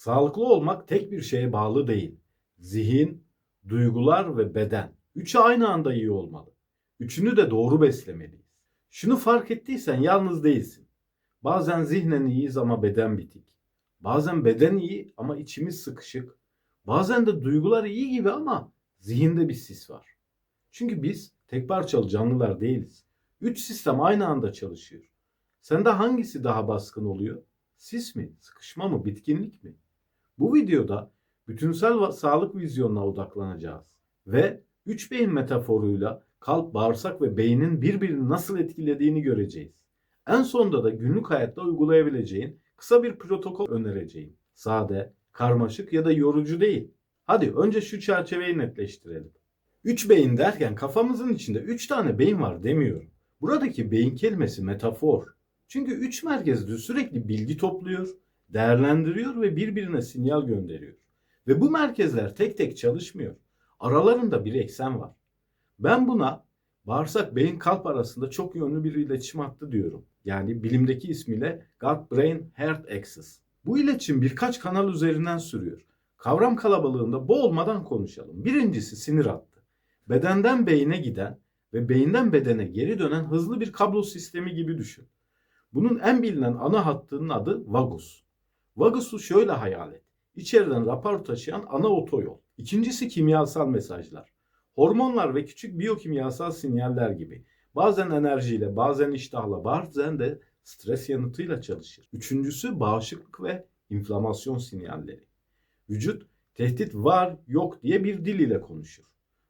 Sağlıklı olmak tek bir şeye bağlı değil. Zihin, duygular ve beden. Üçü aynı anda iyi olmalı. Üçünü de doğru beslemeliyiz. Şunu fark ettiysen yalnız değilsin. Bazen zihnen iyiyiz ama beden bitik. Bazen beden iyi ama içimiz sıkışık. Bazen de duygular iyi gibi ama zihinde bir sis var. Çünkü biz tek parçalı canlılar değiliz. Üç sistem aynı anda çalışıyor. Sende hangisi daha baskın oluyor? Sis mi, sıkışma mı, bitkinlik mi? Bu videoda bütünsel sağlık vizyonuna odaklanacağız ve üç beyin metaforuyla kalp, bağırsak ve beynin birbirini nasıl etkilediğini göreceğiz. En sonunda da günlük hayatta uygulayabileceğin kısa bir protokol önereceğim. Sade, karmaşık ya da yorucu değil. Hadi önce şu çerçeveyi netleştirelim. Üç beyin derken kafamızın içinde üç tane beyin var demiyorum. Buradaki beyin kelimesi metafor. Çünkü üç merkezde sürekli bilgi topluyor, değerlendiriyor ve birbirine sinyal gönderiyor. Ve bu merkezler tek tek çalışmıyor. Aralarında bir eksen var. Ben buna bağırsak beyin kalp arasında çok yönlü bir iletişim hattı diyorum. Yani bilimdeki ismiyle Gut Brain Heart Axis. Bu iletişim birkaç kanal üzerinden sürüyor. Kavram kalabalığında boğulmadan konuşalım. Birincisi sinir hattı. Bedenden beyine giden ve beyinden bedene geri dönen hızlı bir kablo sistemi gibi düşün. Bunun en bilinen ana hattının adı vagus. Vagus'u şöyle hayal et. İçeriden rapor taşıyan ana otoyol. İkincisi kimyasal mesajlar. Hormonlar ve küçük biyokimyasal sinyaller gibi. Bazen enerjiyle, bazen iştahla, bazen de stres yanıtıyla çalışır. Üçüncüsü bağışıklık ve inflamasyon sinyalleri. Vücut tehdit var yok diye bir dil ile konuşur.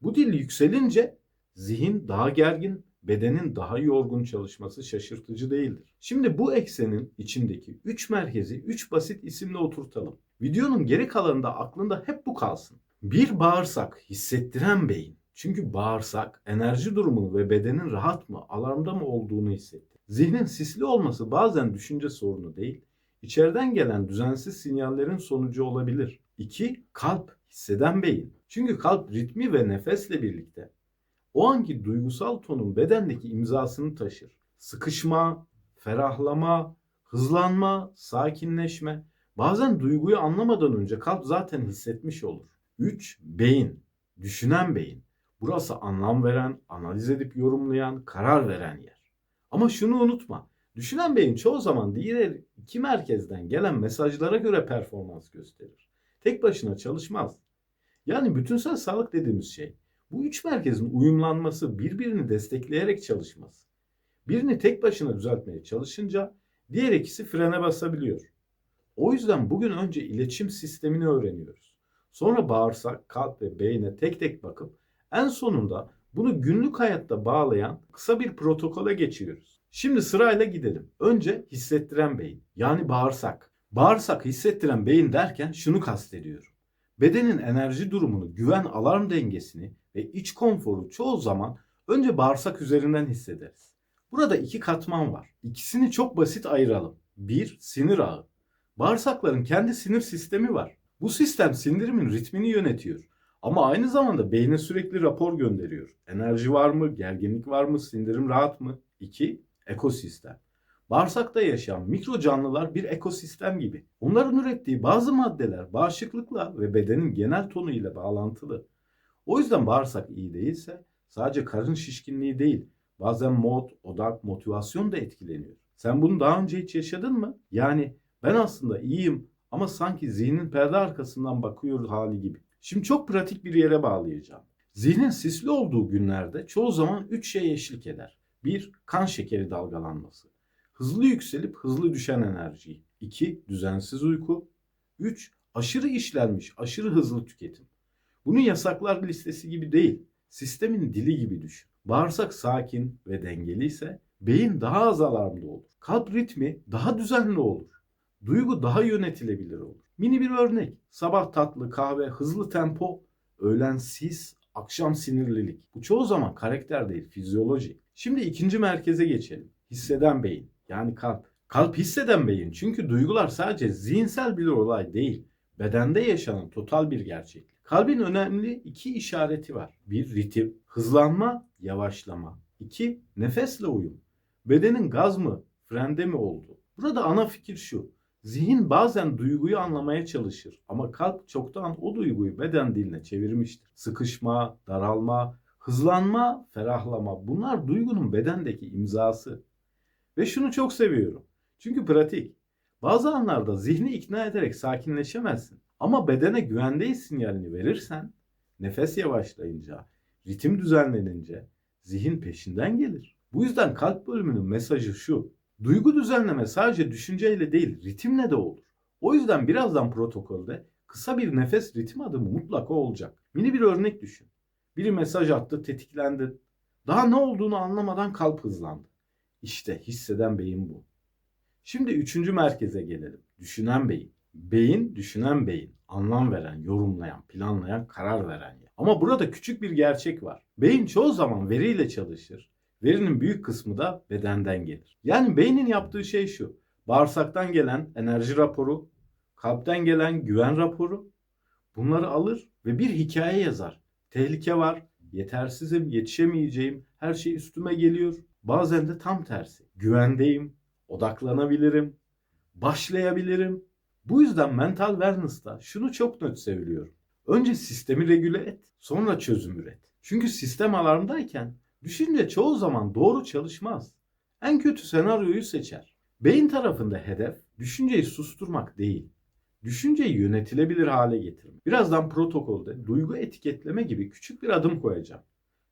Bu dil yükselince zihin daha gergin, bedenin daha yorgun çalışması şaşırtıcı değildir. Şimdi bu eksenin içindeki 3 merkezi 3 basit isimle oturtalım. Videonun geri kalanında aklında hep bu kalsın. Bir bağırsak, hissettiren beyin. Çünkü bağırsak enerji durumunu ve bedenin rahat mı, alarmda mı olduğunu hissettir. Zihnin sisli olması bazen düşünce sorunu değil, içeriden gelen düzensiz sinyallerin sonucu olabilir. 2. Kalp, hisseden beyin. Çünkü kalp ritmi ve nefesle birlikte o anki duygusal tonun bedendeki imzasını taşır. Sıkışma, ferahlama, hızlanma, sakinleşme. Bazen duyguyu anlamadan önce kalp zaten hissetmiş olur. 3. Beyin, düşünen beyin. Burası anlam veren, analiz edip yorumlayan, karar veren yer. Ama şunu unutma. Düşünen beyin çoğu zaman diğer iki merkezden gelen mesajlara göre performans gösterir. Tek başına çalışmaz. Yani bütünsel sağlık dediğimiz şey bu üç merkezin uyumlanması, birbirini destekleyerek çalışması. Birini tek başına düzeltmeye çalışınca diğer ikisi frene basabiliyor. O yüzden bugün önce iletişim sistemini öğreniyoruz. Sonra bağırsak, kalp ve beyne tek tek bakıp en sonunda bunu günlük hayatta bağlayan kısa bir protokole geçiyoruz. Şimdi sırayla gidelim. Önce hissettiren beyin, yani bağırsak. Bağırsak hissettiren beyin derken şunu kastediyorum. Bedenin enerji durumunu, güven alarm dengesini ve iç konforu çoğu zaman önce bağırsak üzerinden hissederiz. Burada iki katman var. İkisini çok basit ayıralım. 1. Sinir ağı. Bağırsakların kendi sinir sistemi var. Bu sistem sindirimin ritmini yönetiyor. Ama aynı zamanda beyne sürekli rapor gönderiyor. Enerji var mı? Gerginlik var mı? Sindirim rahat mı? 2. Ekosistem. Bağırsakta yaşayan mikro canlılar bir ekosistem gibi. Onların ürettiği bazı maddeler bağışıklıkla ve bedenin genel tonu ile bağlantılı. O yüzden bağırsak iyi değilse sadece karın şişkinliği değil, bazen mod, odak, motivasyon da etkileniyor. Sen bunu daha önce hiç yaşadın mı? Yani ben aslında iyiyim ama sanki zihnin perde arkasından bakıyor hali gibi. Şimdi çok pratik bir yere bağlayacağım. Zihnin sisli olduğu günlerde çoğu zaman 3 şey eşlik eder. 1. Kan şekeri dalgalanması. Hızlı yükselip hızlı düşen enerji. 2. Düzensiz uyku. 3. Aşırı işlenmiş, aşırı hızlı tüketim. Bunu yasaklar listesi gibi değil, sistemin dili gibi düşün. Bağırsak sakin ve dengeli ise beyin daha az alarmda olur. Kalp ritmi daha düzenli olur. Duygu daha yönetilebilir olur. Mini bir örnek. Sabah tatlı kahve, hızlı tempo, öğlen sis, akşam sinirlilik. Bu çoğu zaman karakter değil, fizyoloji. Şimdi ikinci merkeze geçelim. Hisseden beyin, yani kalp. Kalp hisseden beyin çünkü duygular sadece zihinsel bir olay değil, bedende yaşanan total bir gerçeklik. Kalbin önemli iki işareti var. 1. Ritim, hızlanma, yavaşlama. 2. Nefesle uyum. Bedenin gaz mı, frende mi olduğu. Burada ana fikir şu. Zihin bazen duyguyu anlamaya çalışır ama kalp çoktan o duyguyu beden diline çevirmiştir. Sıkışma, daralma, hızlanma, ferahlama bunlar duygunun bedendeki imzası. Ve şunu çok seviyorum. Çünkü pratik. Bazı anlarda zihni ikna ederek sakinleşemezsin. Ama bedene güvendeyiz sinyalini verirsen, nefes yavaşlayınca, ritim düzenlenince zihin peşinden gelir. Bu yüzden kalp bölümünün mesajı şu. Duygu düzenleme sadece düşünceyle değil, ritimle de olur. O yüzden birazdan protokolde kısa bir nefes ritim adımı mutlaka olacak. Mini bir örnek düşün. Biri mesaj attı, tetiklendin. Daha ne olduğunu anlamadan kalp hızlandı. İşte hisseden beyin bu. Şimdi üçüncü merkeze gelelim. Düşünen beyin. Beyin, düşünen beyin. Anlam veren, yorumlayan, planlayan, karar veren yer. Ama burada küçük bir gerçek var. Beyin çoğu zaman veriyle çalışır. Verinin büyük kısmı da bedenden gelir. Yani beynin yaptığı şey şu. Bağırsaktan gelen enerji raporu, kalpten gelen güven raporu. Bunları alır ve bir hikaye yazar. Tehlike var, yetersizim, yetişemeyeceğim, her şey üstüme geliyor. Bazen de tam tersi. Güvendeyim, odaklanabilirim, başlayabilirim. Bu yüzden mental wellness'ta şunu çok net söylüyorum. Önce sistemi regüle et, sonra çözüm üret. Çünkü sistem alarmdayken düşünce çoğu zaman doğru çalışmaz. En kötü senaryoyu seçer. Beyin tarafında hedef düşünceyi susturmak değil, düşünceyi yönetilebilir hale getirmek. Birazdan protokolde duygu etiketleme gibi küçük bir adım koyacağım.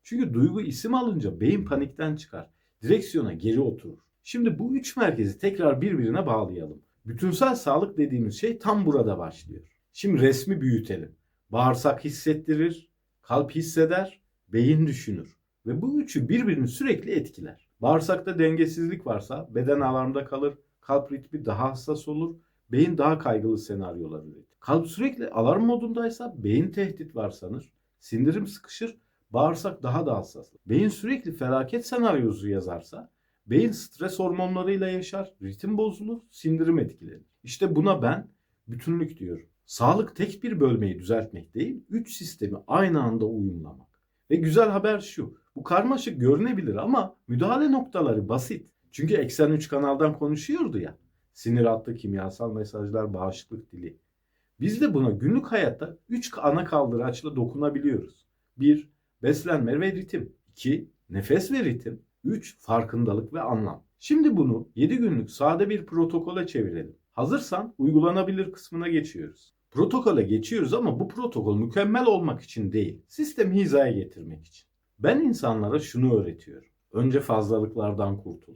Çünkü duygu isim alınca beyin panikten çıkar, direksiyona geri oturur. Şimdi bu üç merkezi tekrar birbirine bağlayalım. Bütünsel sağlık dediğimiz şey tam burada başlıyor. Şimdi resmi büyütelim. Bağırsak hissettirir, kalp hisseder, beyin düşünür. Ve bu üçü birbirini sürekli etkiler. Bağırsakta dengesizlik varsa beden alarmda kalır, kalp ritmi daha hassas olur, beyin daha kaygılı senaryolar üretir. Kalp sürekli alarm modundaysa beyin tehdit var sanır, sindirim sıkışır, bağırsak daha da hassas. Beyin sürekli felaket senaryosu yazarsa beyin stres hormonlarıyla yaşar, ritim bozulur, sindirim etkilenir. İşte buna ben bütünlük diyorum. Sağlık tek bir bölmeyi düzeltmek değil, üç sistemi aynı anda uyumlamak. Ve güzel haber şu, bu karmaşık görünebilir ama müdahale noktaları basit. Çünkü eksen 3 kanaldan konuşuyordu ya. Sinir hattı, kimyasal mesajlar, bağışıklık dili. Biz de buna günlük hayatta 3 ana kaldıraçla dokunabiliyoruz. 1. Beslenme ve ritim. 2. Nefes ve ritim. 3. Farkındalık ve anlam. Şimdi bunu 7 günlük sade bir protokole çevirelim. Hazırsan uygulanabilir kısmına geçiyoruz. Protokole geçiyoruz ama bu protokol mükemmel olmak için değil, sistemi hizaya getirmek için. Ben insanlara şunu öğretiyorum. Önce fazlalıklardan kurtul.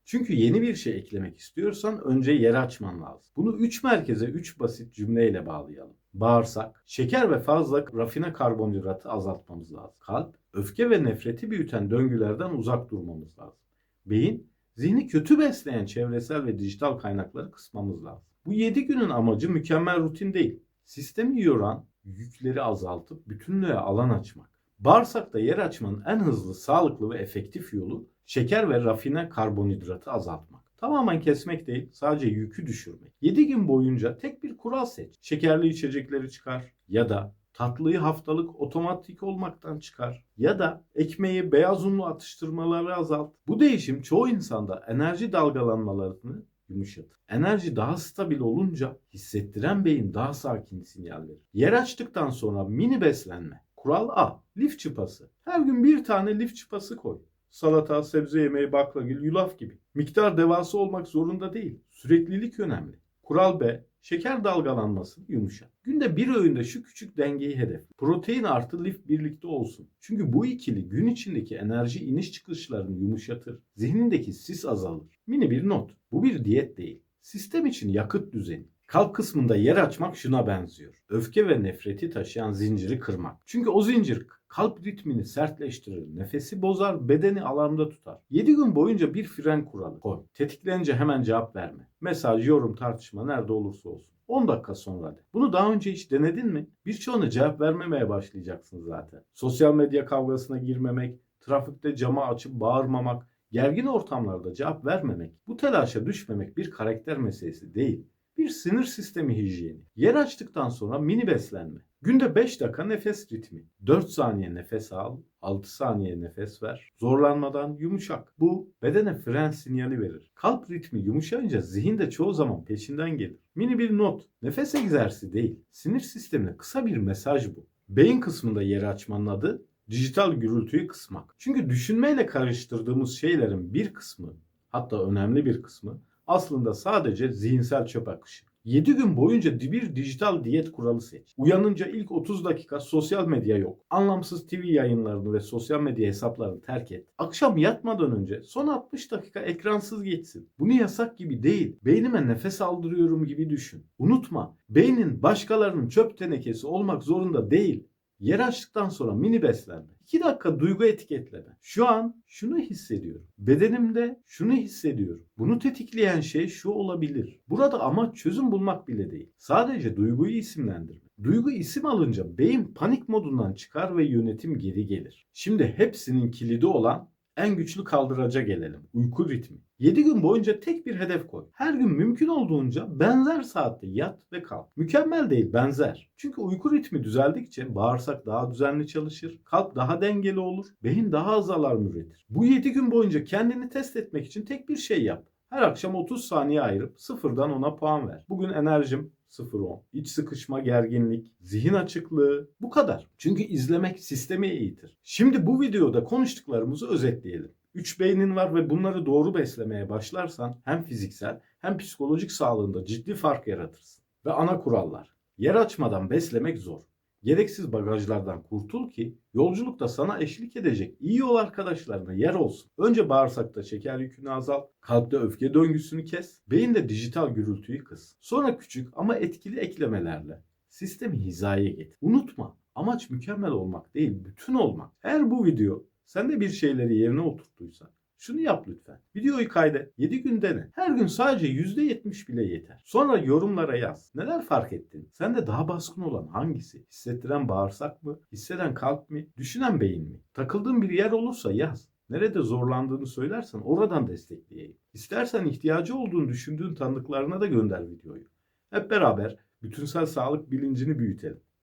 Çünkü yeni bir şey eklemek istiyorsan önce yer açman lazım. Bunu 3 merkeze 3 basit cümleyle bağlayalım. Bağırsak, şeker ve fazla rafine karbonhidratı azaltmamız lazım. Kalp, öfke ve nefreti büyüten döngülerden uzak durmamız lazım. Beyin, zihni kötü besleyen çevresel ve dijital kaynakları kısmamız lazım. Bu 7 günün amacı mükemmel rutin değil. Sistemi yoran yükleri azaltıp bütünlüğe alan açmak. Bağırsakta yer açmanın en hızlı, sağlıklı ve efektif yolu şeker ve rafine karbonhidratı azaltmak. Tamamen kesmek değil, sadece yükü düşürmek. 7 gün boyunca tek bir kural seç. Şekerli içecekleri çıkar ya da tatlıyı haftalık otomatik olmaktan çıkar ya da ekmeği, beyaz unlu atıştırmaları azalt. Bu değişim çoğu insanda enerji dalgalanmalarını yumuşatır. Enerji daha stabil olunca hissettiren beyin daha sakin sinyal verir. Yer açtıktan sonra mini beslenme. Kural A. Lif çıpası. Her gün bir tane lif çıpası koy. Salata, sebze yemeği, baklagil, yulaf gibi. Miktar devasa olmak zorunda değil. Süreklilik önemli. Kural B. Şeker dalgalanmasını yumuşat. Günde bir öğünde şu küçük dengeyi hedef. Protein artı lif birlikte olsun. Çünkü bu ikili gün içindeki enerji iniş çıkışlarını yumuşatır. Zihnindeki sis azalır. Mini bir not. Bu bir diyet değil. Sistem için yakıt düzeni. Kalp kısmında yer açmak şuna benziyor. Öfke ve nefreti taşıyan zinciri kırmak. Çünkü o zincir kalp ritmini sertleştirir, nefesi bozar, bedeni alarmda tutar. 7 gün boyunca bir fren kuralı koy. Tetiklenince hemen cevap verme. Mesaj, yorum, tartışma nerede olursa olsun. 10 dakika sonra de. Bunu daha önce hiç denedin mi? Birçoğuna cevap vermemeye başlayacaksın zaten. Sosyal medya kavgasına girmemek, trafikte camı açıp bağırmamak, gergin ortamlarda cevap vermemek, bu telaşa düşmemek bir karakter meselesi değil. Bir sinir sistemi hijyeni. Yer açtıktan sonra mini beslenme. Günde 5 dakika nefes ritmi. 4 saniye nefes al, 6 saniye nefes ver. Zorlanmadan yumuşak. Bu bedene fren sinyali verir. Kalp ritmi yumuşayınca zihin de çoğu zaman peşinden gelir. Mini bir not. Nefes egzersizi değil. Sinir sistemine kısa bir mesaj bu. Beyin kısmında yeri açmanın adı dijital gürültüyü kısmak. Çünkü düşünmeyle karıştırdığımız şeylerin bir kısmı, hatta önemli bir kısmı aslında sadece zihinsel çöp akışı. 7 gün boyunca bir dijital diyet kuralı seç. Uyanınca ilk 30 dakika sosyal medya yok. Anlamsız TV yayınlarını ve sosyal medya hesaplarını terk et. Akşam yatmadan önce son 60 dakika ekransız geçsin. Bunu yasak gibi değil. Beynime nefes aldırıyorum gibi düşün. Unutma, beynin başkalarının çöp tenekesi olmak zorunda değil. Yer açtıktan sonra mini beslenme. 2 dakika duygu etiketleme. Şu an şunu hissediyorum. Bedenimde şunu hissediyorum. Bunu tetikleyen şey şu olabilir. Burada amaç çözüm bulmak bile değil. Sadece duyguyu isimlendirme. Duygu isim alınca beyin panik modundan çıkar ve yönetim geri gelir. Şimdi hepsinin kilidi olan en güçlü kaldıraca gelelim. Uyku ritmi. 7 gün boyunca tek bir hedef koy. Her gün mümkün olduğunca benzer saatte yat ve kalk. Mükemmel değil, benzer. Çünkü uyku ritmi düzeldikçe bağırsak daha düzenli çalışır, kalp daha dengeli olur, beyin daha az alarm üretir. Bu 7 gün boyunca kendini test etmek için tek bir şey yap. Her akşam 30 saniye ayırıp 0'dan 10'a puan ver. Bugün enerjim 0-10. İç sıkışma, gerginlik, zihin açıklığı, bu kadar. Çünkü izlemek sistemi eğitir. Şimdi bu videoda konuştuklarımızı özetleyelim. 3 beynin var ve bunları doğru beslemeye başlarsan hem fiziksel hem psikolojik sağlığında ciddi fark yaratırsın. Ve ana kurallar. Yer açmadan beslemek zor. Gereksiz bagajlardan kurtul ki yolculukta sana eşlik edecek iyi yol arkadaşlarına yer olsun. Önce bağırsakta şeker yükünü azalt, kalpte öfke döngüsünü kes, beyinde dijital gürültüyü kıs. Sonra küçük ama etkili eklemelerle sistemi hizaya getir. Unutma, amaç mükemmel olmak değil, bütün olmak. Eğer bu video sende bir şeyleri yerine oturttuysa şunu yap lütfen. Videoyu kaydet. 7 gün dene. Her gün sadece %70 bile yeter. Sonra yorumlara yaz. Neler fark ettin? Sende daha baskın olan hangisi? Hissettiren bağırsak mı? Hisseden kalp mi? Düşünen beyin mi? Takıldığın bir yer olursa yaz. Nerede zorlandığını söylersen oradan destekleyeyim. İstersen ihtiyacı olduğunu düşündüğün tanıdıklarına da gönder videoyu. Hep beraber bütünsel sağlık bilincini büyütelim.